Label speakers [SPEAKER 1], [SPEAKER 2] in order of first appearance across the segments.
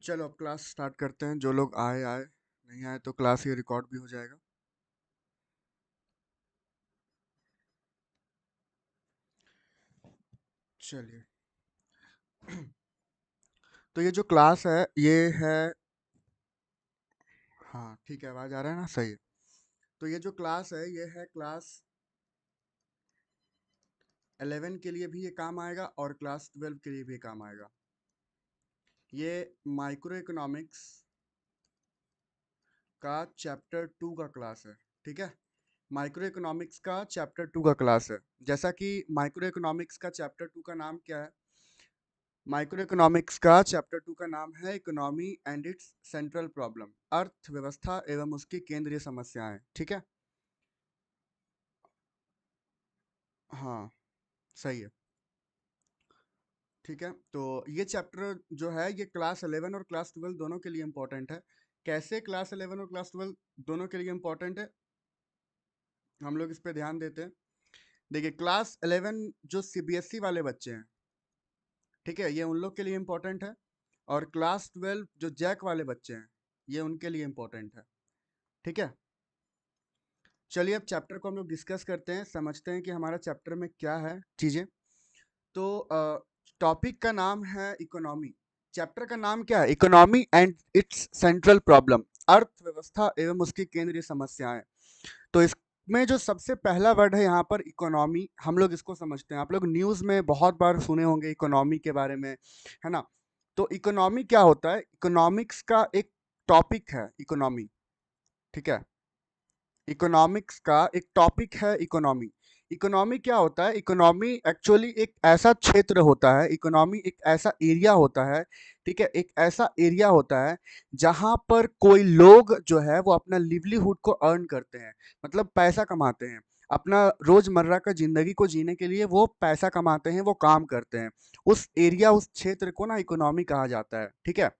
[SPEAKER 1] चलो अब class start करते हैं। जो लोग आए आए, नहीं आए तो क्लास ये रिकॉर्ड भी हो जाएगा। चलिए। तो ये जो क्लास है ये है, हाँ ठीक है, आवाज़ आ रहा है ना? सही है। तो ये जो क्लास है ये है क्लास 11 के लिए भी ये काम आएगा और क्लास 12 के लिए भी काम आएगा। ये माइक्रो इकोनॉमिक्स का चैप्टर 2 का क्लास है। ठीक है, माइक्रो इकोनॉमिक्स का चैप्टर 2 का क्लास है। जैसा कि माइक्रो इकोनॉमिक्स का चैप्टर 2 का नाम क्या है? माइक्रो इकोनॉमिक्स का चैप्टर 2 का नाम है economy and it's central problem, अर्थव्यवस्था एवं उसकी केंद्रीय समस्याएं। ठीक है, हाँ सही है। ठीक है, तो ये चैप्टर जो है ये क्लास 11 और क्लास 12 दोनों के लिए इम्पोर्टेंट है। कैसे क्लास 11 और क्लास 12 दोनों के लिए इम्पोर्टेंट है, हम लोग इस पे ध्यान देते हैं। देखिए, क्लास 11 जो सीबीएसई वाले बच्चे हैं, ठीक है, ये उन लोग के लिए इम्पोर्टेंट है। और क्लास 12 जो जैक वाले बच्चे हैं, ये उनके लिए इम्पोर्टेंट है। ठीक है, चलिए अब चैप्टर को हम लोग डिस्कस करते हैं, समझते हैं कि हमारा चैप्टर में क्या है चीज़ें। तो टॉपिक का नाम है इकोनॉमी। चैप्टर का नाम क्या है? Economy and it's central problem, अर्थव्यवस्था एवं उसकी केंद्रीय समस्याएं। तो इसमें जो सबसे पहला वर्ड है यहाँ पर इकोनॉमी, हम लोग इसको समझते हैं। आप लोग न्यूज़ में बहुत बार सुने होंगे इकोनॉमी के बारे में, है ना? तो इकोनॉमी क्या होता है? इकोनॉमिक्स का एक टॉपिक है इकोनॉमी। ठीक है, इकोनॉमिक्स का एक टॉपिक है इकोनॉमी। इकोनॉमी क्या होता है? इकोनॉमी एक्चुअली एक ऐसा क्षेत्र होता है, इकोनॉमी एक ऐसा एरिया होता है, ठीक है, एक ऐसा एरिया होता है जहां पर कोई लोग जो है वो अपना लिवलीहुड को अर्न करते हैं, मतलब पैसा कमाते हैं। अपना रोजमर्रा का जिंदगी को जीने के लिए वो पैसा कमाते हैं, वो काम करते हैं। उस एरिया, उस क्षेत्र को ना इकोनॉमी कहा जाता है। ठीक है,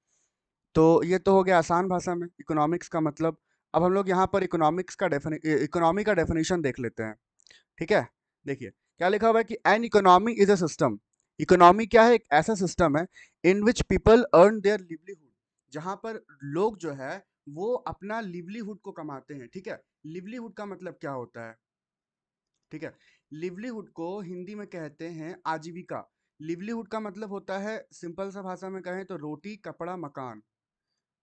[SPEAKER 1] तो ये तो हो गया आसान भाषा में इकोनॉमिक्स का मतलब। अब हम लोग यहाँ पर इकोनॉमी का डेफिनेशन देख लेते हैं। ठीक है, देखिए क्या लिखा हुआ है कि an economy is a system. Economy क्या है? एक ऐसा सिस्टम है in which people earn their livelihood, जहाँ पर लोग जो है वो अपना लिवलीहुड को कमाते हैं। ठीक है, लिवलीहुड का मतलब क्या होता है? ठीक है, लिवलीहुड को हिंदी में कहते हैं आजीविका। लिवलीहुड का मतलब होता है, सिंपल सा भाषा में कहें तो, रोटी कपड़ा मकान।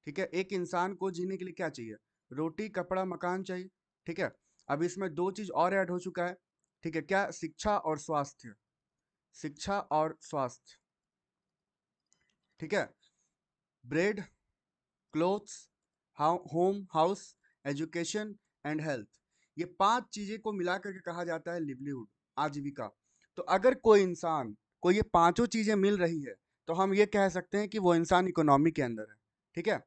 [SPEAKER 1] ठीक है, एक इंसान को जीने के लिए क्या चाहिए? रोटी कपड़ा मकान चाहिए। ठीक है, अब इसमें दो चीज और ऐड हो चुका है। ठीक है, क्या? शिक्षा और स्वास्थ्य। शिक्षा और स्वास्थ्य। ठीक है, bread, clothes, home, house, education and health. ये पांच चीजें को मिलाकर के कहा जाता है लिवलीहुड, आजीविका। तो अगर कोई इंसान को ये पांचों चीजें मिल रही है तो हम ये कह सकते हैं कि वो इंसान इकोनॉमी के अंदर है। ठीक है,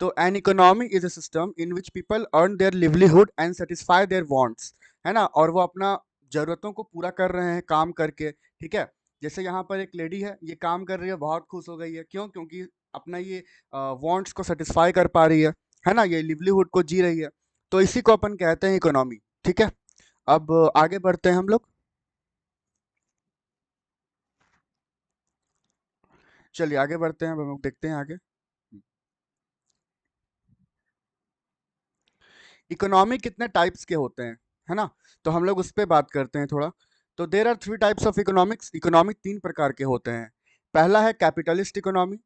[SPEAKER 1] तो N economy is a system in which people earn their livelihood and satisfy their wants, है ना? और वो अपना जरूरतों को पूरा कर रहे हैं काम करके। ठीक है, जैसे यहाँ पर एक लेडी है, ये काम कर रही है, बहुत खुश हो गई है। क्यों? क्योंकि अपना ये वांट्स को सेटिस्फाई कर पा रही है ना? ये लिवलीहुड को जी रही है। तो इसी को अपन कहते हैं इकोनॉमी। ठीक है, अब आगे बढ़ते हैं हम लोग। चलिए आगे बढ़ते हैं, अब हम लोग देखते हैं आगे। इकोनॉमी कितने टाइप्स के होते हैं, है ना? तो हम लोग उस पर बात करते हैं थोड़ा। तो there are three types of economics. Economic तीन प्रकार के होते हैं। पहला है कैपिटलिस्ट इकोनॉमी,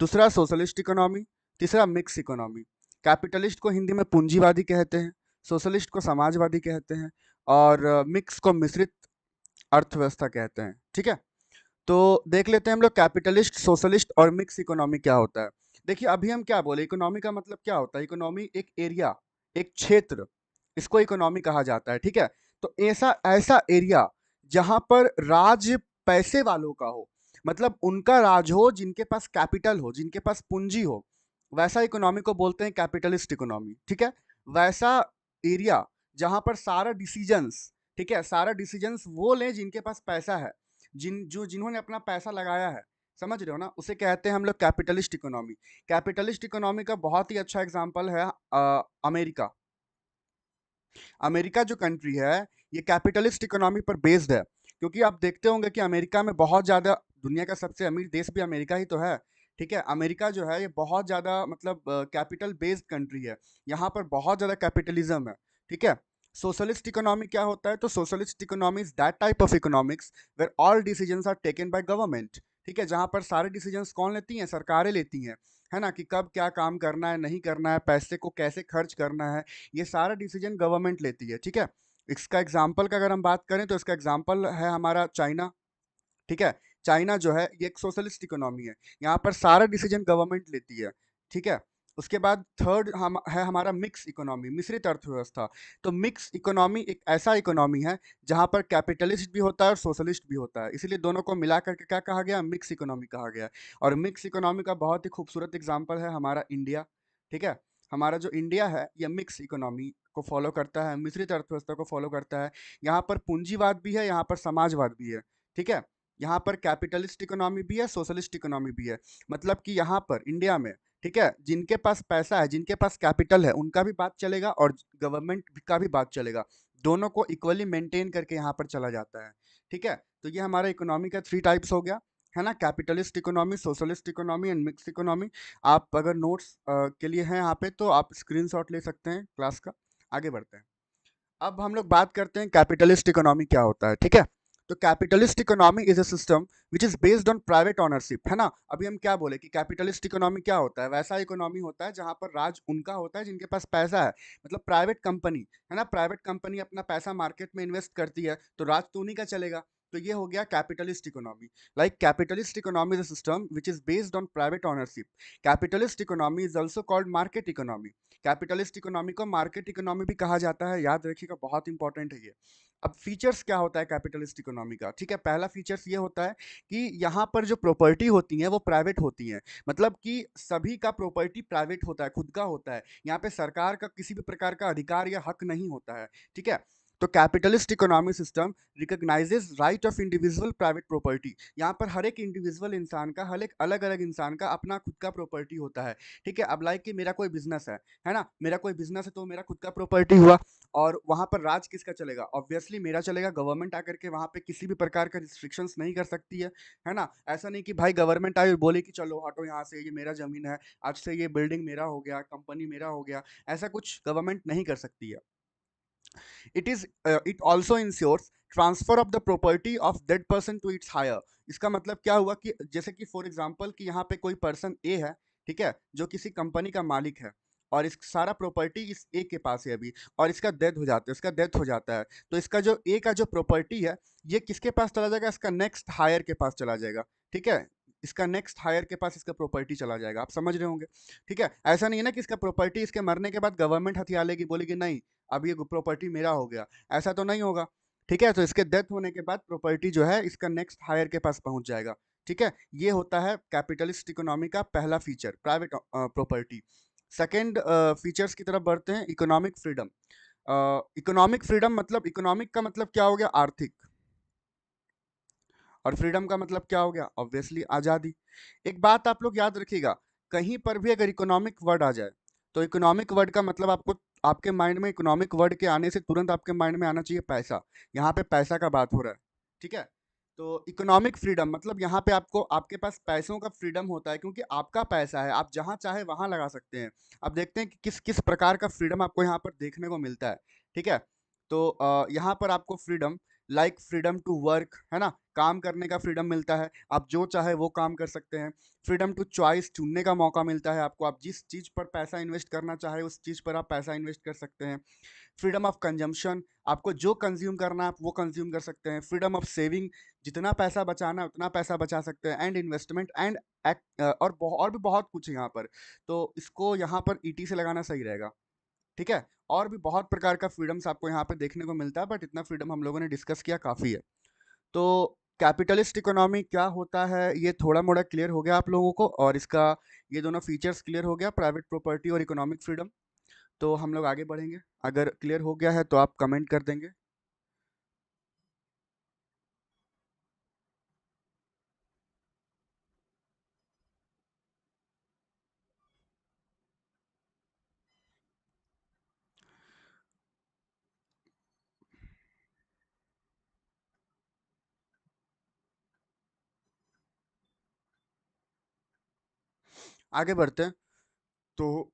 [SPEAKER 1] दूसरा सोशलिस्ट इकोनॉमी, तीसरा मिक्स इकोनॉमी। कैपिटलिस्ट को हिंदी में पूंजीवादी कहते हैं, सोशलिस्ट को समाजवादी कहते हैं, और मिक्स को मिश्रित अर्थव्यवस्था कहते हैं। ठीक है, तो देख लेते हैं हम लोग कैपिटलिस्ट, सोशलिस्ट और मिक्स इकोनॉमी क्या होता है। देखिए अभी हम क्या बोले, इकोनॉमी का मतलब क्या होता है? इकोनॉमी एक एरिया, एक क्षेत्र, इसको इकोनॉमी कहा जाता है। ठीक है, तो ऐसा ऐसा एरिया जहां पर राज पैसे वालों का हो, मतलब उनका राज हो, जिनके पास कैपिटल हो, जिनके पास पूंजी हो, वैसा इकोनॉमी को बोलते हैं कैपिटलिस्ट इकोनॉमी। ठीक है, वैसा एरिया जहां पर सारा डिसीजंस, ठीक है, सारा डिसीजंस वो लें जिनके पास पैसा है, जिन्होंने अपना पैसा लगाया है, समझ रहे हो ना? उसे कहते हैं हम लोग कैपिटलिस्ट इकोनॉमी। कैपिटलिस्ट इकोनॉमी का बहुत ही अच्छा एग्जांपल है अमेरिका। अमेरिका जो कंट्री है ये कैपिटलिस्ट इकोनॉमी पर बेस्ड है, क्योंकि आप देखते होंगे कि अमेरिका में बहुत ज़्यादा, दुनिया का सबसे अमीर देश भी अमेरिका ही तो है। ठीक है, अमेरिका जो है ये बहुत ज़्यादा मतलब कैपिटल बेस्ड कंट्री है, यहाँ पर बहुत ज़्यादा कैपिटलिज्म है, ठीक है। सोशलिस्ट इकोनॉमी क्या होता है? तो socialist economy is that type of economics where all decisions are taken by government, ठीक है, जहाँ पर सारे डिसीजंस कौन लेती हैं? सरकारें लेती हैं, है ना, कि कब क्या काम करना है, नहीं करना है, पैसे को कैसे खर्च करना है, ये सारा डिसीजन गवर्नमेंट लेती है, ठीक है। इसका एग्जाम्पल का अगर हम बात करें तो इसका एग्जाम्पल है हमारा चाइना, ठीक है। चाइना जो है ये एक सोशलिस्ट इकोनॉमी है, यहाँ पर सारा डिसीजन गवर्नमेंट लेती है, ठीक है। उसके बाद थर्ड हम है हमारा मिक्स इकोनॉमी, मिश्रित अर्थव्यवस्था। तो मिक्स इकोनॉमी एक ऐसा इकोनॉमी है जहाँ पर कैपिटलिस्ट भी होता है और सोशलिस्ट भी होता है, इसलिए दोनों को मिला करके क्या कहा गया? मिक्स इकोनॉमी कहा गया। और मिक्स इकोनॉमी का बहुत ही खूबसूरत एग्जाम्पल है हमारा इंडिया, ठीक है। हमारा जो इंडिया है ये मिक्स इकोनॉमी को फॉलो करता है, मिश्रित अर्थव्यवस्था को फॉलो करता है। यहाँ पर पूंजीवाद भी है, यहाँ पर समाजवाद भी है, ठीक है। यहाँ पर कैपिटलिस्ट इकोनॉमी भी है, सोशलिस्ट इकोनॉमी भी है। मतलब कि यहाँ पर इंडिया में, ठीक है, जिनके पास पैसा है, जिनके पास कैपिटल है, उनका भी बात चलेगा और गवर्नमेंट का भी बात चलेगा, दोनों को इक्वली मेंटेन करके यहाँ पर चला जाता है, ठीक है। तो ये हमारा इकोनॉमी का थ्री टाइप्स हो गया, है ना, capitalist economy, socialist economy and mix economy. आप अगर नोट्स के लिए हैं यहाँ पे तो आप स्क्रीनशॉट ले सकते हैं क्लास का। आगे बढ़ते हैं। अब हम लोग बात करते हैं कैपिटलिस्ट इकोनॉमी क्या होता है, ठीक है। तो capitalist economy is a system which is based on private ownership, है ना। अभी हम क्या बोले कि कैपिटलिस्ट इकोनॉमी क्या होता है? वैसा इकोनॉमी होता है जहां पर राज उनका होता है जिनके पास पैसा है, मतलब प्राइवेट कंपनी, है ना, प्राइवेट कंपनी अपना पैसा मार्केट में इन्वेस्ट करती है तो राज तो उन्हीं का चलेगा। तो ये हो गया capitalist economy. Like capitalist economy is a system which is based on private ownership. Capitalist economy is also called market economy. Capitalist economy को मार्केट इकोनॉमी भी कहा जाता है, याद रखिएगा, बहुत इंपॉर्टेंट है ये। अब फीचर्स क्या होता है कैपिटलिस्ट इकोनॉमी का? ठीक है, पहला फीचर्स ये होता है कि यहाँ पर जो प्रॉपर्टी होती है वो प्राइवेट होती है, मतलब कि सभी का प्रॉपर्टी प्राइवेट होता है, खुद का होता है, यहाँ पे सरकार का किसी भी प्रकार का अधिकार या हक नहीं होता है, ठीक है। तो capitalist economy system recognises right of individual private property. यहाँ पर हर एक इंडिविजुअल इंसान का, हर एक अलग अलग इंसान का अपना खुद का प्रॉपर्टी होता है, ठीक है। अब लाइक कि मेरा कोई बिजनेस है ना, मेरा कोई बिजनेस है तो मेरा खुद का प्रॉपर्टी हुआ, और वहां पर राज किसका चलेगा? ऑब्वियसली मेरा चलेगा। गवर्नमेंट आकर के वहां पे किसी भी प्रकार का रिस्ट्रिक्शंस नहीं कर सकती है ना। ऐसा नहीं कि भाई गवर्नमेंट आई और बोले कि चलो हटो यहाँ से, ये मेरा जमीन है, आज से ये बिल्डिंग मेरा हो गया, कंपनी मेरा हो गया, ऐसा कुछ गवर्नमेंट नहीं कर सकती है। It also ensures transfer of the property of that person to its higher। इसका मतलब क्या हुआ कि जैसे कि फॉर एग्जांपल कि यहाँ पे कोई पर्सन ए है, ठीक है, जो किसी कंपनी का मालिक है, और इस सारा प्रॉपर्टी इस ए के पास है अभी, और इसका डेथ हो जाता है, तो इसका जो ए का जो प्रॉपर्टी है ये किसके पास चला जाएगा? इसका नेक्स्ट हायर के पास चला जाएगा, ठीक है। इसका नेक्स्ट हायर के पास इसका प्रॉपर्टी चला जाएगा, आप समझ रहे होंगे, ठीक है। ऐसा नहीं है ना कि इसका प्रॉपर्टी इसके मरने के बाद गवर्नमेंट हथिया लेगी, बोलेगी नहीं अब ये प्रॉपर्टी मेरा हो गया, ऐसा तो नहीं होगा, ठीक है। तो इसके डेथ होने के बाद प्रॉपर्टी जो है इसका नेक्स्ट हायर के पास पहुंच जाएगा, ठीक है। ये होता है कैपिटलिस्ट इकोनॉमी का पहला feature, private property. Second features की तरफ बढ़ते हैं, इकोनॉमिक फ्रीडम। इकोनॉमिक फ्रीडम मतलब, इकोनॉमिक का मतलब क्या हो गया? आर्थिक, और फ्रीडम का मतलब क्या हो गया? ऑब्वियसली आज़ादी। एक बात आप लोग याद रखिएगा, कहीं पर भी अगर इकोनॉमिक वर्ड आ जाए तो इकोनॉमिक वर्ड का मतलब आपको, आपके माइंड में इकोनॉमिक वर्ड के आने से तुरंत आपके माइंड में आना चाहिए पैसा। यहाँ पे पैसा का बात हो रहा है, ठीक है। तो इकोनॉमिक फ्रीडम मतलब यहाँ पे आपको, आपके पास पैसों का फ्रीडम होता है क्योंकि आपका पैसा है, आप जहाँ चाहे वहाँ लगा सकते हैं। अब देखते हैं कि किस किस प्रकार का फ्रीडम आपको यहाँ पर देखने को मिलता है, ठीक है। तो यहाँ पर आपको freedom, like freedom to work, है ना, काम करने का फ्रीडम मिलता है, आप जो चाहे वो काम कर सकते हैं। फ्रीडम टू चॉइस, चुनने का मौका मिलता है आपको, आप जिस चीज़ पर पैसा इन्वेस्ट करना चाहे उस चीज़ पर आप पैसा इन्वेस्ट कर सकते हैं। फ्रीडम ऑफ कंजम्पशन, आपको जो कंज्यूम करना है आप वो कंज्यूम कर सकते हैं। फ्रीडम ऑफ सेविंग, जितना पैसा बचाना है उतना पैसा बचा सकते हैं। एंड इन्वेस्टमेंट एंड और भी बहुत कुछ है यहाँ पर, तो इसको यहाँ पर ईटी से लगाना सही रहेगा, ठीक है। और भी बहुत प्रकार का फ्रीडम्स आपको यहाँ पे देखने को मिलता है, बट इतना फ्रीडम हम लोगों ने डिस्कस किया काफ़ी है। तो कैपिटलिस्ट इकोनॉमी क्या होता है ये थोड़ा मोड़ा क्लियर हो गया आप लोगों को, और इसका ये दोनों फीचर्स क्लियर हो गया, प्राइवेट प्रॉपर्टी और इकोनॉमिक फ्रीडम। तो हम लोग आगे बढ़ेंगे, अगर क्लियर हो गया है तो आप कमेंट कर देंगे। आगे बढ़ते हैं। तो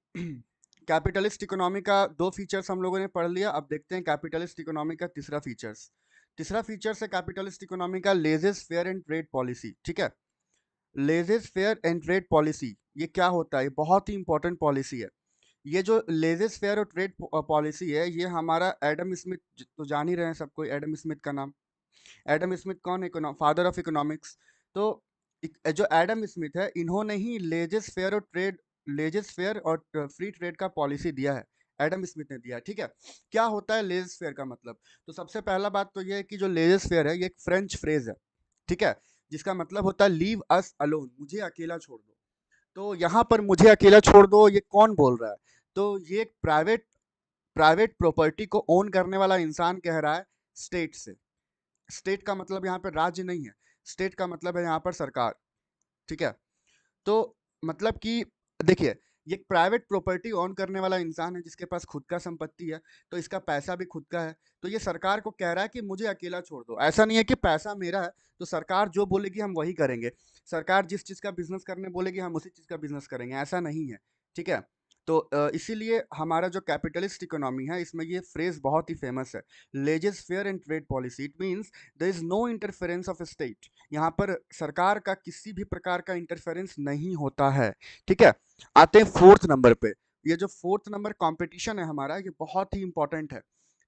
[SPEAKER 1] कैपिटलिस्ट इकोनॉमी का दो फीचर्स हम लोगों ने पढ़ लिया, अब देखते हैं कैपिटलिस्ट इकोनॉमी का तीसरा फीचर्स। तीसरा फीचर्स है कैपिटलिस्ट इकोनॉमी का laissez faire and trade policy. ठीक है, laissez faire and trade policy ये क्या होता है? बहुत ही इंपॉर्टेंट पॉलिसी है। ये जो लेजेस फेयर और ट्रेड पॉलिसी है, ये हमारा एडम स्मिथ, तो जान ही रहे हैं सब कोई एडम स्मिथ का नाम। एडम स्मिथ कौन है? Father of economics. तो जो एडम स्मिथ है, इन्होंने ही लेजेस फेयर और फ्री ट्रेड का पॉलिसी दिया है। एडम स्मिथ ने दिया है। ठीक है, क्या होता है लेजेस फेयर का मतलब? तो सबसे पहला बात तो ये है कि जो लेजेस फेयर है ये एक फ्रेंच फ्रेज है। ठीक है, जिसका मतलब होता है लीव अस अलोन, मुझे अकेला छोड़ दो। तो यहाँ पर मुझे अकेला छोड़ दो ये कौन बोल रहा है? तो ये एक प्राइवेट प्रॉपर्टी को ओन करने वाला इंसान कह रहा है स्टेट से। स्टेट का मतलब यहाँ पर राज्य नहीं है, स्टेट का मतलब है यहाँ पर सरकार। ठीक है, तो मतलब कि देखिए, ये एक प्राइवेट प्रॉपर्टी ओन करने वाला इंसान है जिसके पास खुद का संपत्ति है, तो इसका पैसा भी खुद का है। तो ये सरकार को कह रहा है कि मुझे अकेला छोड़ दो। ऐसा नहीं है कि पैसा मेरा है तो सरकार जो बोलेगी हम वही करेंगे, सरकार जिस चीज़ का बिजनेस करने बोलेगी हम उसी चीज़ का बिजनेस करेंगे, ऐसा नहीं है। ठीक है, तो इसीलिए हमारा जो कैपिटलिस्ट इकोनॉमी है इसमें ये फ्रेज बहुत ही फेमस है, laissez faire and trade policy. It means there is no interference of state. यहाँ पर सरकार का किसी भी प्रकार का इंटरफेरेंस नहीं होता है। ठीक है, आते हैं फोर्थ नंबर पे। ये जो फोर्थ नंबर कंपटीशन है हमारा, ये बहुत ही इंपॉर्टेंट है।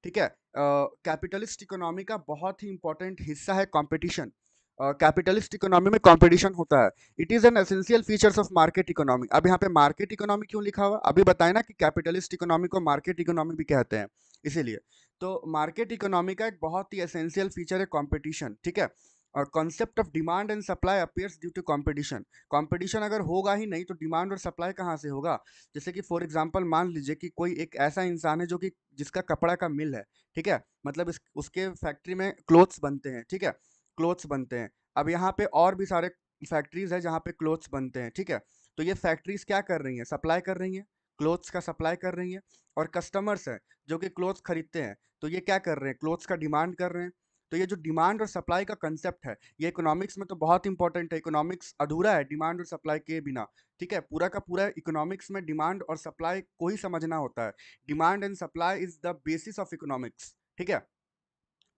[SPEAKER 1] ठीक है, कैपिटलिस्ट इकोनॉमी का बहुत ही इंपॉर्टेंट हिस्सा है कंपटीशन। कैपिटलिस्ट इकोनॉमी में कंपटीशन होता है। It is an essential features of market economy. अब यहाँ पे मार्केट इकोनॉमी क्यों लिखा हुआ? अभी बताए ना कि कैपिटलिस्ट इकोनॉमी को मार्केट इकोनॉमी भी कहते हैं, इसीलिए। तो मार्केट इकोनॉमी का एक बहुत ही एसेंशियल फीचर है कंपटीशन। ठीक है, और concept of demand and supply appears due to competition. Competition अगर होगा ही नहीं तो डिमांड और सप्लाई कहाँ से होगा? जैसे कि फॉर एग्जांपल मान लीजिए कि कोई एक ऐसा इंसान है जो कि जिसका कपड़ा का मिल है। ठीक है, मतलब उसके फैक्ट्री में क्लोथ्स बनते हैं। ठीक है, क्लोथ्स बनते हैं। अब यहाँ पे और भी सारे फैक्ट्रीज है जहाँ पे क्लोथ्स बनते हैं। ठीक है, तो ये फैक्ट्रीज क्या कर रही हैं? सप्लाई कर रही हैं, क्लोथ्स का सप्लाई कर रही हैं। और कस्टमर्स हैं जो कि क्लोथ्स खरीदते हैं, तो ये क्या कर रहे हैं? क्लोथ्स का डिमांड कर रहे हैं। तो ये जो डिमांड और सप्लाई का कंसेप्ट है, ये इकोनॉमिक्स में तो बहुत इंपॉर्टेंट है। इकोनॉमिक्स अधूरा है डिमांड और सप्लाई के बिना। ठीक है, पूरा का पूरा इकोनॉमिक्स में डिमांड और सप्लाई को ही समझना होता है। Demand and supply is the basis of economics. ठीक है,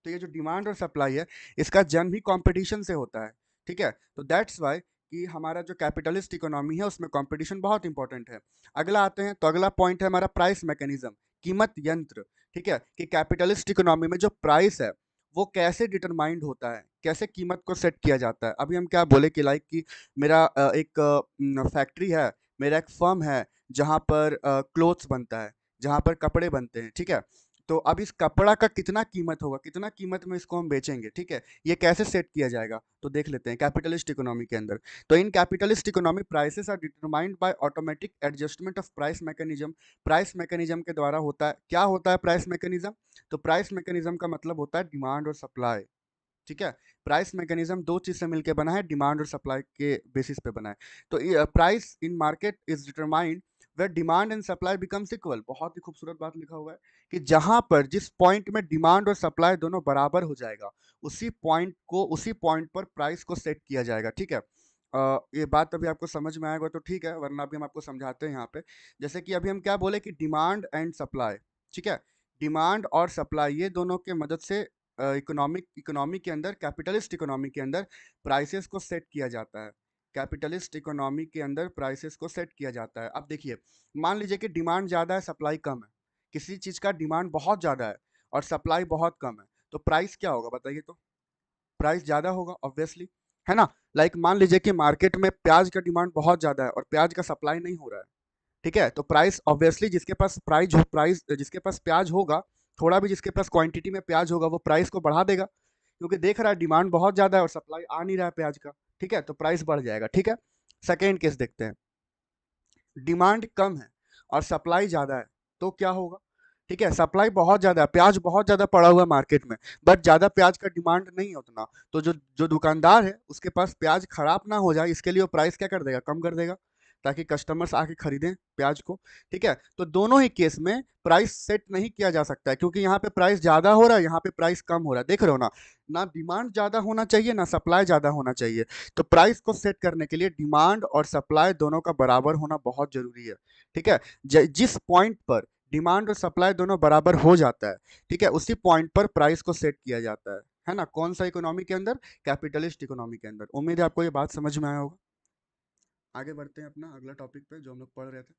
[SPEAKER 1] तो ये जो डिमांड और सप्लाई है इसका जन्म ही कंपटीशन से होता है। ठीक है, तो दैट्स वाई कि हमारा जो कैपिटलिस्ट इकोनॉमी है उसमें कंपटीशन बहुत इंपॉर्टेंट है। अगला आते हैं, तो अगला पॉइंट है हमारा प्राइस मैकेनिज्म, कीमत यंत्र। ठीक है, कि कैपिटलिस्ट इकोनॉमी में जो प्राइस है वो कैसे डिटरमाइंड होता है, कैसे कीमत को सेट किया जाता है। अभी हम क्या बोले कि लाइक कि मेरा एक फैक्ट्री है, मेरा एक फर्म है जहाँ पर क्लोथ्स बनता है, जहाँ पर कपड़े बनते हैं। ठीक है, तो अब इस कपड़ा का कितना कीमत होगा, कितना कीमत में इसको हम बेचेंगे। ठीक है, ये कैसे सेट किया जाएगा? तो देख लेते हैं कैपिटलिस्ट इकोनॉमी के अंदर। तो in capitalist economy prices are determined by automatic adjustment of price mechanism. Price mechanism के द्वारा होता है। क्या होता है प्राइस मैकेनिज्म? तो प्राइस मैकेनिज्म का मतलब होता है डिमांड और सप्लाई। ठीक है, प्राइस मैकेनिज्म दो चीज से मिलकर बना है, डिमांड और सप्लाई के बेसिस पे बना है। तो price in market is determined where demand and supply becomes equal. बहुत ही खूबसूरत बात लिखा हुआ है कि जहां पर जिस पॉइंट में डिमांड और सप्लाई दोनों बराबर हो जाएगा, उसी पॉइंट पर प्राइस को सेट किया जाएगा। ठीक है, ये बात अभी आपको समझ में आएगा तो ठीक है, वरना अभी हम आपको समझाते हैं यहाँ पे। जैसे कि अभी हम क्या बोले कि डिमांड एंड सप्लाई। ठीक है, डिमांड और सप्लाई ये दोनों के मदद से इकोनॉमी के अंदर, कैपिटलिस्ट इकोनॉमी के अंदर प्राइसेस को सेट किया जाता है। कैपिटलिस्ट इकोनॉमी के अंदर प्राइसेस को सेट किया जाता है। अब देखिए, मान लीजिए कि डिमांड ज़्यादा है, सप्लाई कम है। किसी चीज़ का डिमांड बहुत ज़्यादा है और सप्लाई बहुत कम है, तो प्राइस क्या होगा बताइए? तो प्राइस ज़्यादा होगा ऑब्वियसली, है ना? लाइक मान लीजिए कि मार्केट में प्याज का डिमांड बहुत ज़्यादा है और प्याज का सप्लाई नहीं हो रहा है। ठीक है, तो प्राइस ऑब्वियसली जिसके पास जिसके पास प्याज होगा, थोड़ा भी जिसके पास क्वांटिटी में प्याज होगा वो प्राइस को बढ़ा देगा, क्योंकि देख रहा है डिमांड बहुत ज़्यादा है और सप्लाई आ नहीं रहा है प्याज का। ठीक है, तो प्राइस बढ़ जाएगा। ठीक है, सेकेंड केस देखते हैं, डिमांड कम है और सप्लाई ज़्यादा है, तो क्या होगा? ठीक है, सप्लाई बहुत ज़्यादा है, प्याज बहुत ज़्यादा पड़ा हुआ है मार्केट में, बट ज़्यादा प्याज का डिमांड नहीं है उतना। तो जो जो दुकानदार है उसके पास प्याज खराब ना हो जाए इसके लिए वो प्राइस क्या कर देगा? कम कर देगा। ताकि कस्टमर्स आके खरीदें प्याज को। ठीक है, तो दोनों ही केस में प्राइस सेट नहीं किया जा सकता है, क्योंकि यहाँ पे प्राइस ज्यादा हो रहा है, यहाँ पे प्राइस कम हो रहा है। देख रहे हो ना, ना डिमांड ज्यादा होना चाहिए ना सप्लाई ज्यादा होना चाहिए। तो प्राइस को सेट करने के लिए डिमांड और सप्लाई दोनों का बराबर होना बहुत जरूरी है। ठीक है, जिस पॉइंट पर डिमांड और सप्लाई दोनों बराबर हो जाता है, ठीक है, उसी पॉइंट पर प्राइस को सेट किया जाता है ना। कौन सा इकोनॉमी के अंदर? कैपिटलिस्ट इकोनॉमी के अंदर। उम्मीद है आपको ये बात समझ में आया होगा। आगे बढ़ते हैं अपना अगला टॉपिक पे जो हम लोग पढ़ रहे थे।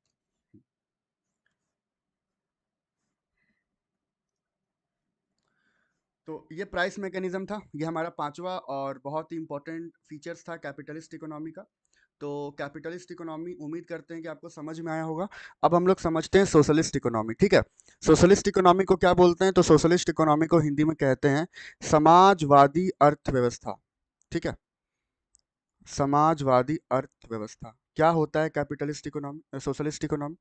[SPEAKER 1] तो ये प्राइस मैकेनिज्म था, ये हमारा पांचवा और बहुत ही इंपॉर्टेंट फीचर्स था कैपिटलिस्ट इकोनॉमी का। तो कैपिटलिस्ट इकोनॉमी उम्मीद करते हैं कि आपको समझ में आया होगा। अब हम लोग समझते हैं सोशलिस्ट इकोनॉमी। ठीक है, सोशलिस्ट इकोनॉमी को क्या बोलते हैं? तो सोशलिस्ट इकोनॉमी को हिंदी में कहते हैं समाजवादी अर्थव्यवस्था। ठीक है, समाजवादी अर्थव्यवस्था। क्या होता है capitalist economy, socialist economy?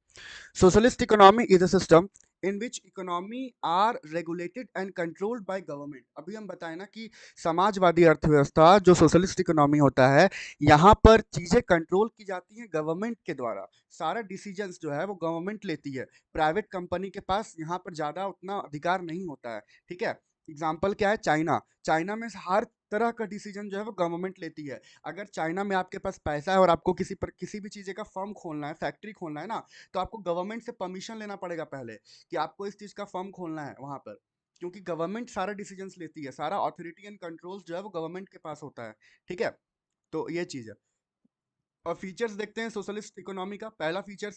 [SPEAKER 1] Socialist economy is a system in which economy are regulated and controlled by government। अभी हम बताएं ना कि समाजवादी अर्थव्यवस्था जो सोशलिस्ट इकोनॉमी होता है, यहाँ पर चीजें कंट्रोल की जाती हैं गवर्नमेंट के द्वारा। सारा डिसीजंस जो है वो गवर्नमेंट लेती है, प्राइवेट कंपनी के पास यहाँ पर ज्यादा उतना अधिकार नहीं होता है। ठीक है, एग्जाम्पल क्या है? चाइना। चाइना में हर तरह का डिसीजन जो है वो गवर्नमेंट लेती है। अगर चाइना में आपके पास पैसा है और आपको किसी भी चीज़ का फर्म खोलना है, फैक्ट्री खोलना है ना, तो आपको गवर्नमेंट से परमिशन लेना पड़ेगा पहले कि आपको इस चीज़ का फर्म खोलना है वहाँ पर, क्योंकि गवर्नमेंट सारा डिसीजंस लेती है, सारा अथॉरिटी एंड कंट्रोल्स जो है वो गवर्नमेंट के पास होता है। ठीक है, तो ये चीज़ है। और फीचर्स देखते हैं सोशलिस्ट इकोनॉमी का। पहला फीचर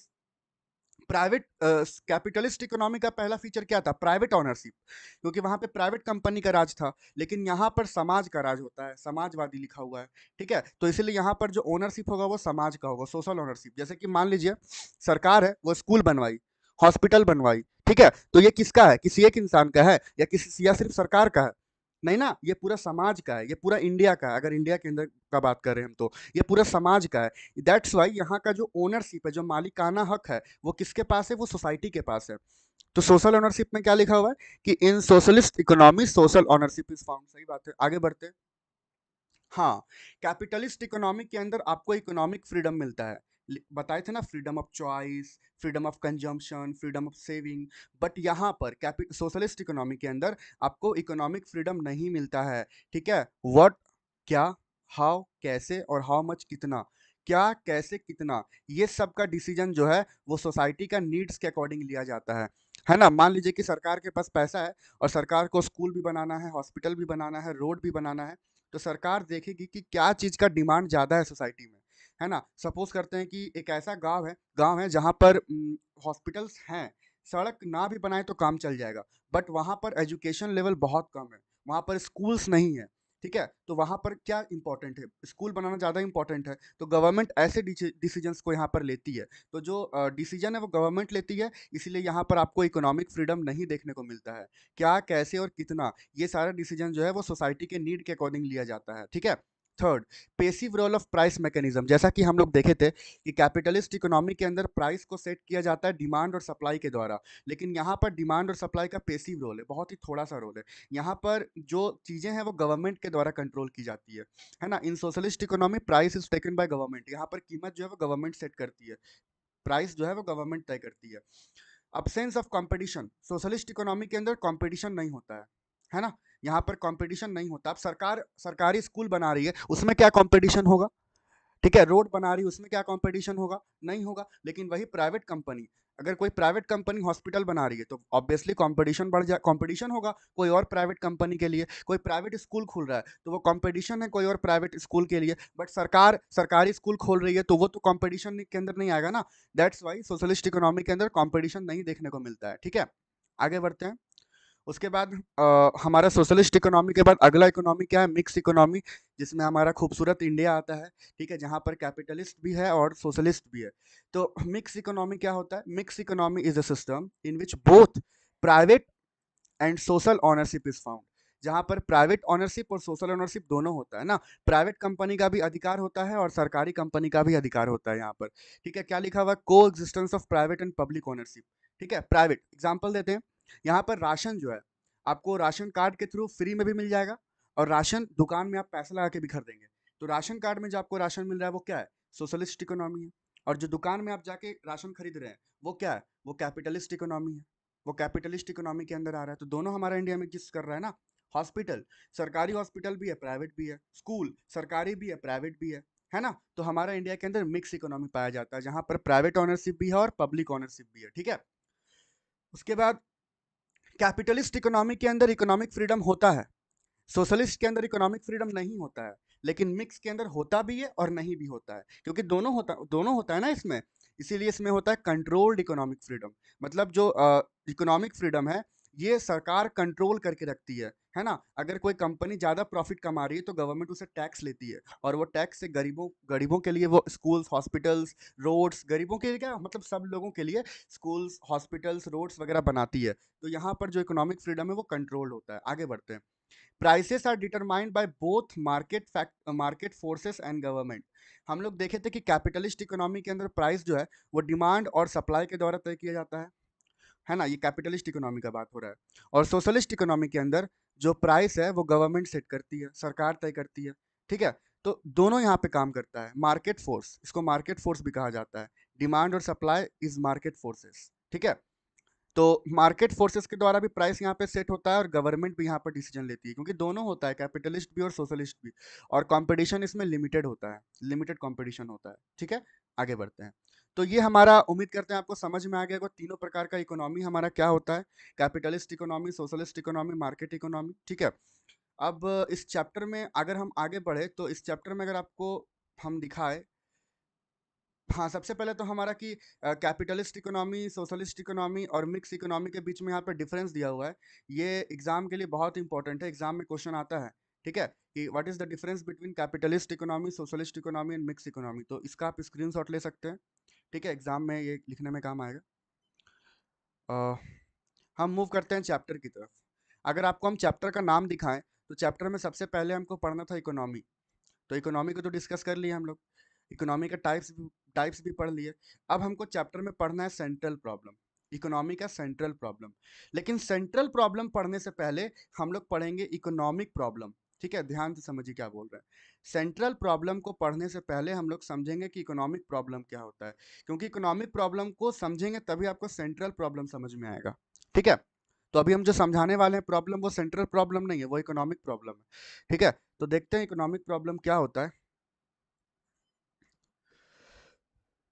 [SPEAKER 1] प्राइवेट, कैपिटलिस्ट इकोनॉमी का पहला फीचर क्या था? प्राइवेट ऑनरशिप, क्योंकि वहां पे प्राइवेट कंपनी का राज था, लेकिन यहाँ पर समाज का राज होता है, समाजवादी लिखा हुआ है। ठीक है, तो इसीलिए यहाँ पर जो ओनरशिप होगा वो समाज का होगा, सोशल ओनरशिप। जैसे कि मान लीजिए सरकार है, वो स्कूल बनवाई, हॉस्पिटल बनवाई, ठीक है, तो ये किसका है? किसी एक इंसान का है या किसी, या सिर्फ सरकार का है? नहीं ना, ये पूरा समाज का है, ये पूरा इंडिया का है। अगर इंडिया के अंदर का बात करें हम, तो ये पूरा समाज का है। दैट्स वाई यहाँ का जो ओनरशिप है, जो मालिकाना हक है, वो किसके पास है? वो सोसाइटी के पास है। तो सोशल ओनरशिप में क्या लिखा हुआ है कि in socialist economy social ownership is found. सही बात है, आगे बढ़ते हैं। हाँ, कैपिटलिस्ट इकोनॉमिक के अंदर आपको इकोनॉमिक फ्रीडम मिलता है। बताए थे ना, freedom of choice, freedom of consumption, freedom of saving. But यहाँ पर सोशलिस्ट इकोनॉमी के अंदर आपको इकोनॉमिक फ्रीडम नहीं मिलता है। ठीक है, व्हाट, क्या, हाउ कैसे, और हाउ मच कितना, क्या कैसे कितना, ये सब का डिसीजन जो है वो सोसाइटी का नीड्स के अकॉर्डिंग लिया जाता है ना। मान लीजिए कि सरकार के पास पैसा है और सरकार को स्कूल भी बनाना है, हॉस्पिटल भी बनाना है, रोड भी बनाना है, तो सरकार देखेगी कि क्या चीज़ का डिमांड ज़्यादा है सोसाइटी में, है ना। सपोज करते हैं कि एक ऐसा गांव है जहाँ पर हॉस्पिटल्स हैं, सड़क ना भी बनाए तो काम चल जाएगा, बट वहाँ पर एजुकेशन लेवल बहुत कम है, वहाँ पर स्कूल्स नहीं है। ठीक है, तो वहाँ पर क्या इंपॉर्टेंट है? स्कूल बनाना ज़्यादा इंपॉर्टेंट है, तो गवर्नमेंट ऐसे डिसीजंस को यहाँ पर लेती है। तो जो डिसीजन है वो गवर्नमेंट लेती है, इसलिए यहाँ पर आपको इकोनॉमिक फ्रीडम नहीं देखने को मिलता है। क्या कैसे और कितना, ये सारा डिसीजन जो है वो सोसाइटी के नीड के अकॉर्डिंग लिया जाता है। ठीक है, third, passive role of price mechanism. जैसा कि हम लोग देखे थे कि कैपिटलिस्ट इकोनॉमी के अंदर प्राइस को सेट किया जाता है डिमांड और सप्लाई के द्वारा, लेकिन यहाँ पर डिमांड और सप्लाई का पेसिव रोल है, बहुत ही थोड़ा सा रोल है। यहाँ पर जो चीज़ें हैं वो गवर्नमेंट के द्वारा कंट्रोल की जाती है ना। In socialist economy price is taken by government, यहाँ पर कीमत जो है वो गवर्नमेंट सेट करती है, प्राइस जो है वो गवर्नमेंट तय करती है। Absence of competition, socialist economy के अंदर कंपटीशन नहीं होता है ना। यहाँ पर कंपटीशन नहीं होता। अब सरकारी स्कूल बना रही है, उसमें क्या कंपटीशन होगा? ठीक है, रोड बना रही है, उसमें क्या कंपटीशन होगा? नहीं होगा। लेकिन वही प्राइवेट कंपनी, अगर कोई प्राइवेट कंपनी हॉस्पिटल बना रही है, तो ऑब्वियसली कंपटीशन बढ़ जाए, कंपटीशन होगा कोई और प्राइवेट कंपनी के लिए। कोई प्राइवेट स्कूल खुल रहा है, तो वो कंपटीशन है कोई और प्राइवेट स्कूल के लिए। बट सरकार सरकारी स्कूल खोल रही है, तो वो तो कंपटीशन के अंदर नहीं आएगा ना। दैट्स वाई सोशलिस्ट इकोनॉमी के अंदर कंपटीशन नहीं देखने को मिलता है। ठीक है, आगे बढ़ते हैं। उसके बाद हमारा सोशलिस्ट इकोनॉमी के बाद अगला इकोनॉमी क्या है? मिक्स इकोनॉमी, जिसमें हमारा खूबसूरत इंडिया आता है। ठीक है, जहाँ पर कैपिटलिस्ट भी है और सोशलिस्ट भी है। तो मिक्स इकोनॉमी क्या होता है? Mix economy is a system in which both private and social ownership is found, जहाँ पर प्राइवेट ऑनरशिप और सोशल ऑनरशिप दोनों होता है ना। प्राइवेट कंपनी का भी अधिकार होता है और सरकारी कंपनी का भी अधिकार होता है यहाँ पर। ठीक है, क्या लिखा हुआ? को existence of private and public ownership. ठीक है, प्राइवेट एग्जाम्पल देते हैं। यहाँ पर राशन जो है, आपको राशन कार्ड के थ्रू फ्री में भी मिल जाएगा, और राशन दुकान में आप पैसा लगा के भी खरीदेंगे। तो राशन कार्ड में जो आपको राशन मिल रहा है वो क्या है? सोशलिस्ट इकोनॉमी है। और जो दुकान में आप जाके राशन खरीद रहे हैं वो क्या है, वो कैपिटलिस्ट इकोनॉमी है, वो कैपिटलिस्ट इकोनॉमी के अंदर आ रहा है। तो दोनों हमारा इंडिया में किस कर रहा है ना, हॉस्पिटल, सरकारी हॉस्पिटल भी है, प्राइवेट भी है, स्कूल सरकारी भी है, प्राइवेट भी है ना। तो हमारा इंडिया के अंदर मिक्स इकोनॉमी पाया जाता है, जहां पर प्राइवेट ऑनरशिप भी है और पब्लिक ऑनरशिप भी है, ठीक है। उसके बाद कैपिटलिस्ट इकोनॉमी के अंदर इकोनॉमिक फ्रीडम होता है, सोशलिस्ट के अंदर इकोनॉमिक फ्रीडम नहीं होता है, लेकिन मिक्स के अंदर होता भी है और नहीं भी होता है, क्योंकि दोनों होता है ना इसमें। इसीलिए इसमें होता है कंट्रोल्ड इकोनॉमिक फ्रीडम। मतलब जो इकोनॉमिक फ्रीडम है ये सरकार कंट्रोल करके रखती है ना। अगर कोई कंपनी ज्यादा प्रॉफिट कमा रही है तो गवर्नमेंट उसे टैक्स लेती है, और वो टैक्स से गरीबों गरीबों के लिए वो स्कूल्स, हॉस्पिटल्स, रोड्स, गरीबों के लिए क्या मतलब सब लोगों के लिए स्कूल्स, हॉस्पिटल्स, रोड्स वगैरह बनाती है। तो यहाँ पर जो इकोनॉमिक फ्रीडम है वो कंट्रोल्ड होता है। आगे बढ़ते हैं। Prices are determined by both market forces and government. हम लोग देखे थे कि कैपिटलिस्ट इकोनॉमी के अंदर प्राइस जो है वो डिमांड और सप्लाई के द्वारा तय किया जाता है ना, ये कैपिटलिस्ट इकोनॉमी का बात हो रहा है। और सोशलिस्ट इकोनॉमी के अंदर जो प्राइस है वो गवर्नमेंट सेट करती है, सरकार तय करती है, ठीक है। तो दोनों यहाँ पे काम करता है। मार्केट फोर्स, इसको मार्केट फोर्स भी कहा जाता है, डिमांड और सप्लाई इज मार्केट फोर्सेस, ठीक है। तो मार्केट फोर्सेस के द्वारा भी प्राइस यहाँ पे सेट होता है और गवर्नमेंट भी यहाँ पर डिसीजन लेती है, क्योंकि दोनों होता है, कैपिटलिस्ट भी और सोशलिस्ट भी। और कंपटीशन इसमें लिमिटेड होता है, लिमिटेड कंपटीशन होता है, ठीक है। आगे बढ़ते हैं। तो ये हमारा, उम्मीद करते हैं आपको समझ में आ गया होगा तीनों प्रकार का इकोनॉमी हमारा क्या होता है, capitalist economy, socialist economy, market economy, ठीक है। अब इस चैप्टर में अगर हम आगे बढ़े तो इस चैप्टर में अगर आपको हम दिखाए, हाँ, सबसे पहले तो हमारा कि कैपिटलिस्ट इकोनॉमी, सोशलिस्ट इकोनॉमी और मिक्स इकोनॉमी के बीच में यहाँ पे डिफरेंस दिया हुआ है। ये एग्जाम के लिए बहुत इंपॉर्टेंट है, एग्जाम में क्वेश्चन आता है, ठीक है, कि what is the difference between capitalist economy, socialist economy and mix economy. तो इसका आप स्क्रीनशॉट ले सकते हैं, ठीक है, एग्जाम में ये लिखने में काम आएगा। अ, हम मूव करते हैं चैप्टर की तरफ। अगर आपको हम चैप्टर का नाम दिखाएं तो चैप्टर में सबसे पहले हमको पढ़ना था इकोनॉमी। तो इकोनॉमी को तो डिस्कस कर लिए हम लोग, इकोनॉमी के टाइप्स भी पढ़ लिए। अब हमको चैप्टर में पढ़ना है सेंट्रल प्रॉब्लम, इकोनॉमी का सेंट्रल प्रॉब्लम। लेकिन सेंट्रल प्रॉब्लम पढ़ने से पहले हम लोग पढ़ेंगे इकोनॉमिक प्रॉब्लम, ठीक है, ध्यान से समझिए क्या बोल रहे हैं। सेंट्रल प्रॉब्लम को पढ़ने से पहले हम लोग समझेंगे कि इकोनॉमिक प्रॉब्लम क्या होता है, क्योंकि इकोनॉमिक प्रॉब्लम को समझेंगे तभी आपको सेंट्रल प्रॉब्लम समझ में आएगा, ठीक है। तो अभी हम जो समझाने वाले हैं प्रॉब्लम, वो सेंट्रल प्रॉब्लम नहीं है, वो इकोनॉमिक प्रॉब्लम है, ठीक है। तो देखते हैं इकोनॉमिक प्रॉब्लम क्या होता है।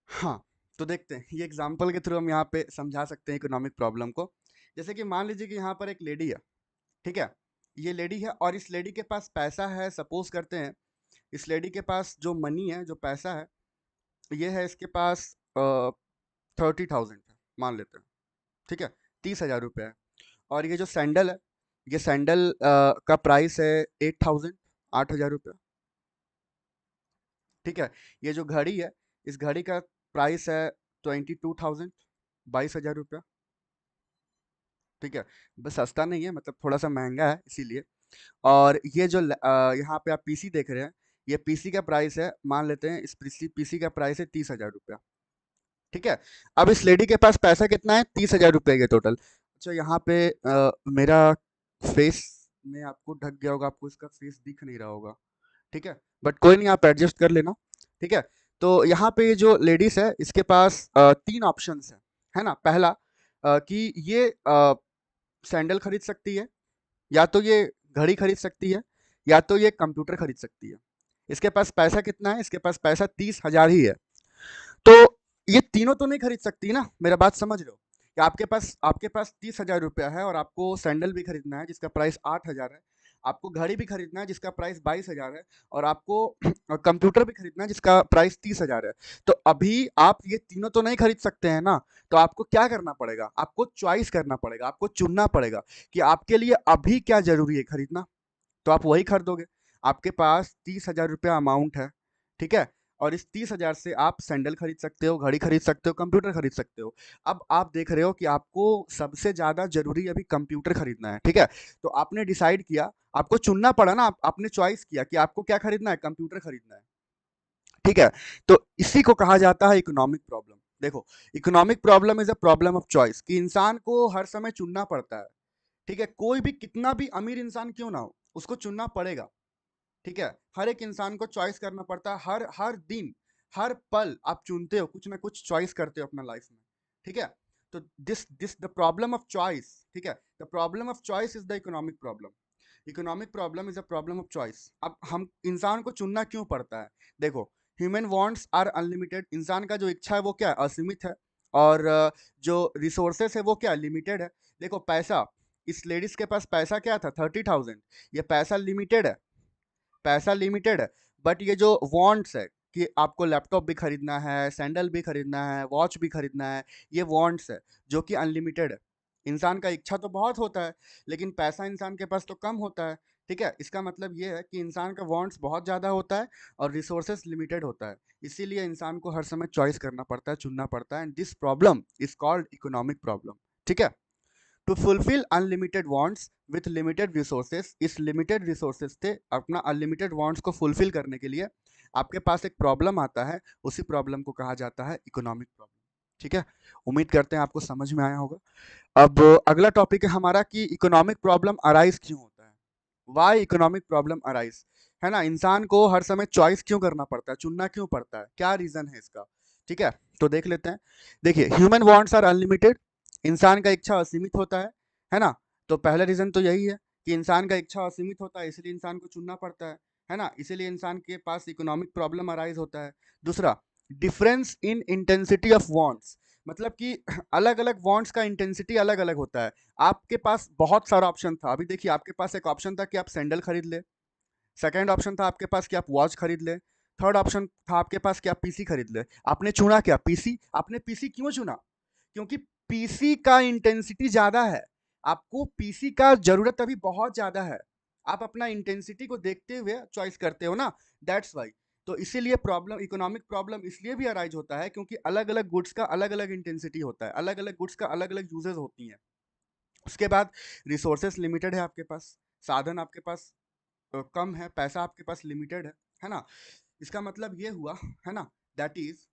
[SPEAKER 1] हाँ, तो देखते हैं, ये एग्जाम्पल के थ्रू हम यहाँ पे समझा सकते हैं इकोनॉमिक प्रॉब्लम को। जैसे कि मान लीजिए कि यहाँ पर एक लेडी है, ठीक है, ये लेडी है और इस लेडी के पास पैसा है, सपोज करते हैं इस लेडी के पास जो मनी है, जो पैसा है, ये है इसके पास 30,000 है, मान लेते हैं, ठीक है, 30,000 रुपये है। और ये जो सैंडल है, ये सैंडल का प्राइस है 8,000, 8,000 रुपये, ठीक है। ये जो घड़ी है, इस घड़ी का प्राइस है 22,000, 22,000 रुपया, ठीक है। बस सस्ता नहीं है, मतलब थोड़ा सा महंगा है इसीलिए। और ये जो यहाँ पे आप पीसी देख रहे हैं, ये पीसी का प्राइस है, मान लेते हैं इस पीसी का प्राइस है 30,000 रुपया, ठीक है। अब इस लेडी के पास पैसा कितना है, 30,000 रुपये के टोटल। अच्छा, यहाँ पे मेरा फेस में आपको ढक गया होगा, आपको इसका फेस दिख नहीं रहा होगा, ठीक है, बट कोई नहीं, आप एडजस्ट कर लेना, ठीक है। तो यहाँ पे ये जो लेडीज है इसके पास तीन ऑप्शंस है ना। पहला कि ये सैंडल खरीद सकती है, या तो ये घड़ी खरीद सकती है, या तो ये कंप्यूटर खरीद सकती है। इसके पास पैसा कितना है, इसके पास पैसा 30,000 ही है। तो ये तीनों तो नहीं खरीद सकती ना, मेरा बात समझ रहे हो, कि आपके पास 30,000 रुपया है और आपको सैंडल भी खरीदना है जिसका प्राइस 8,000 है, आपको घड़ी भी खरीदना है जिसका प्राइस 22,000 है, और आपको कंप्यूटर भी खरीदना है जिसका प्राइस 30,000 है। तो अभी आप ये तीनों तो नहीं खरीद सकते हैं ना, तो आपको क्या करना पड़ेगा, आपको चॉइस करना पड़ेगा, आपको चुनना पड़ेगा कि आपके लिए अभी क्या जरूरी है खरीदना, तो आप वही खरीदोगे। आपके पास 30,000 रुपया अमाउंट है, ठीक है, और इस 30,000 से आप सैंडल खरीद सकते हो, घड़ी खरीद सकते हो, कंप्यूटर खरीद सकते हो। अब आप देख रहे हो कि आपको सबसे ज्यादा जरूरी अभी कंप्यूटर खरीदना है, ठीक है। तो आपने डिसाइड किया, आपको चुनना पड़ा ना, आपने चॉइस किया कि आपको क्या खरीदना है, कंप्यूटर खरीदना है, ठीक है। तो इसी को कहा जाता है इकोनॉमिक प्रॉब्लम। देखो, economic problem is a problem of choice, कि इंसान को हर समय चुनना पड़ता है, ठीक है। कोई भी कितना भी अमीर इंसान क्यों ना हो, उसको चुनना पड़ेगा, ठीक है। हर एक इंसान को चॉइस करना पड़ता है, हर हर दिन, हर पल आप चुनते हो, कुछ ना कुछ चॉइस करते हो अपना लाइफ में, ठीक है। तो this the problem of choice, ठीक है, the problem of choice is the economic problem. Economic problem is a problem of choice. अब हम इंसान को चुनना क्यों पड़ता है? देखो, ह्यूमन वांट्स आर अनलिमिटेड। इंसान का जो इच्छा है वो क्या है? असीमित है। और जो रिसोर्सेस है वो क्या लिमिटेड है। देखो पैसा, इस लेडीज के पास पैसा क्या था? 30,000। ये पैसा लिमिटेड है, पैसा लिमिटेड है। बट ये जो वांट्स है कि आपको लैपटॉप भी खरीदना है, सैंडल भी खरीदना है, वॉच भी खरीदना है, ये वांट्स है जो कि अनलिमिटेड है। इंसान का इच्छा तो बहुत होता है, लेकिन पैसा इंसान के पास तो कम होता है, ठीक है। इसका मतलब ये है कि इंसान का वांट्स बहुत ज़्यादा होता है और रिसोर्सेस लिमिटेड होता है। इसीलिए इंसान को हर समय चॉइस करना पड़ता है, चुनना पड़ता है, and this problem is called economic problem, ठीक है। To fulfil unlimited wants with limited resources, इस लिमिटेड रिसोर्सेस से अपना अनलिमिटेड वांट्स को फुलफिल करने के लिए आपके पास एक प्रॉब्लम आता है, उसी प्रॉब्लम को कहा जाता है इकोनॉमिक प्रॉब्लम, ठीक है। उम्मीद करते हैं आपको समझ में आया होगा। अब अगला टॉपिक है हमारा कि इकोनॉमिक प्रॉब्लम अराइज क्यों होता है। वाई इकोनॉमिक प्रॉब्लम अराइज, है ना। इंसान को हर समय चॉइस क्यों करना पड़ता है, चुनना क्यों पड़ता है, क्या रीजन है इसका, ठीक है। तो देख लेते हैं। देखिए, ह्यूमन वांट्स आर अनलिमिटेड। इंसान का इच्छा असीमित होता है ना। तो पहला रीजन तो यही है कि इंसान का इच्छा असीमित होता है, इसलिए इंसान को चुनना पड़ता है ना। इसीलिए इंसान के पास इकोनॉमिक प्रॉब्लम अराइज होता है। दूसरा, difference in intensity of wants, मतलब कि अलग अलग वांट्स का इंटेंसिटी अलग अलग होता है। आपके पास बहुत सारा ऑप्शन था। अभी देखिए, आपके पास एक ऑप्शन था कि आप सैंडल खरीद ले, सेकंड ऑप्शन था आपके पास कि आप वॉच खरीद ले, थर्ड ऑप्शन था आपके पास कि आप पीसी खरीद ले। आपने चुना क्या? पीसी। आपने पीसी क्यों चुना? क्योंकि पीसी का इंटेंसिटी ज्यादा है। आपको पीसी का जरूरत अभी बहुत ज्यादा है। आप अपना इंटेंसिटी को देखते हुए चॉइस करते हो ना, दैट्स वाई। तो इसीलिए प्रॉब्लम, इकोनॉमिक प्रॉब्लम इसलिए भी अराइज होता है क्योंकि अलग अलग गुड्स का अलग अलग इंटेंसिटी होता है, अलग अलग गुड्स का अलग अलग यूजेस होती हैं। उसके बाद रिसोर्सेस लिमिटेड है आपके पास, साधन आपके पास कम है, पैसा आपके पास लिमिटेड है ना। इसका मतलब ये हुआ, है ना, दैट इज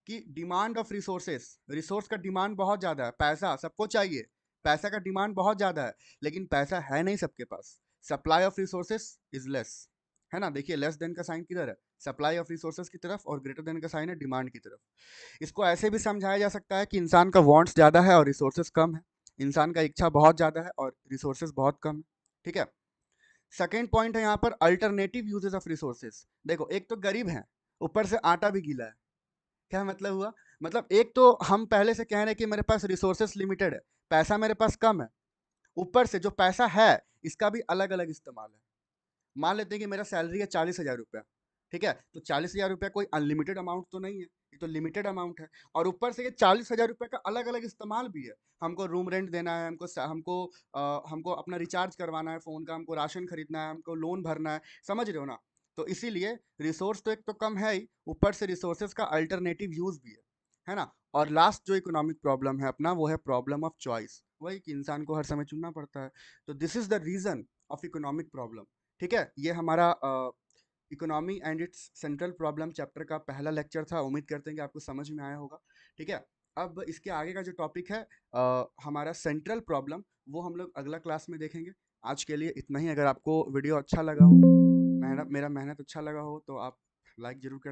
[SPEAKER 1] कि डिमांड ऑफ रिसोर्सेस, रिसोर्स का डिमांड बहुत ज़्यादा है, पैसा सबको चाहिए, पैसा का डिमांड बहुत ज़्यादा है, लेकिन पैसा है नहीं सबके पास। Supply of resources is less, है ना। देखिए, लेस देन का साइन किधर है? सप्लाई ऑफ रिसोर्सेस की तरफ, और ग्रेटर देन का साइन है डिमांड की तरफ। इसको ऐसे भी समझाया जा सकता है कि इंसान का वांट्स ज़्यादा है और रिसोर्सेस कम है। इंसान का इच्छा बहुत ज़्यादा है और रिसोर्सेस बहुत कम है, ठीक है। सेकेंड पॉइंट है यहाँ पर अल्टरनेटिव यूजेस ऑफ रिसोर्सेज। देखो, एक तो गरीब है, ऊपर से आटा भी गीला है। क्या मतलब हुआ? मतलब एक तो हम पहले से कह रहे हैं कि मेरे पास रिसोर्सेस लिमिटेड है, पैसा मेरे पास कम है, ऊपर से जो पैसा है इसका भी अलग अलग इस्तेमाल है। मान लेते हैं कि मेरा सैलरी है 40,000 रुपया, ठीक है। तो 40,000 रुपया कोई अनलिमिटेड अमाउंट तो नहीं है, ये तो लिमिटेड अमाउंट है। और ऊपर से ये 40,000 रुपये का अलग अलग इस्तेमाल भी है। हमको रूम रेंट देना है, हमको अपना रिचार्ज करवाना है फ़ोन का, हमको राशन खरीदना है, हमको लोन भरना है, समझ रहे हो ना। तो इसीलिए रिसोर्स तो एक तो कम है ही, ऊपर से रिसोर्सेज का अल्टरनेटिव यूज़ भी है ना। और लास्ट जो इकोनॉमिक प्रॉब्लम है अपना, वो है प्रॉब्लम ऑफ चॉइस, वही कि इंसान को हर समय चुनना पड़ता है। तो this is the reason of economic problem, ठीक है। ये हमारा economy and it's central problem chapter का पहला लेक्चर था। उम्मीद करते हैं कि आपको समझ में आया होगा, ठीक है। अब इसके आगे का जो टॉपिक है हमारा सेंट्रल प्रॉब्लम, वो हम लोग अगला क्लास में देखेंगे। आज के लिए इतना ही। अगर आपको वीडियो अच्छा लगा हो, मेरा मेहनत अच्छा लगा हो, तो आप लाइक जरूर कर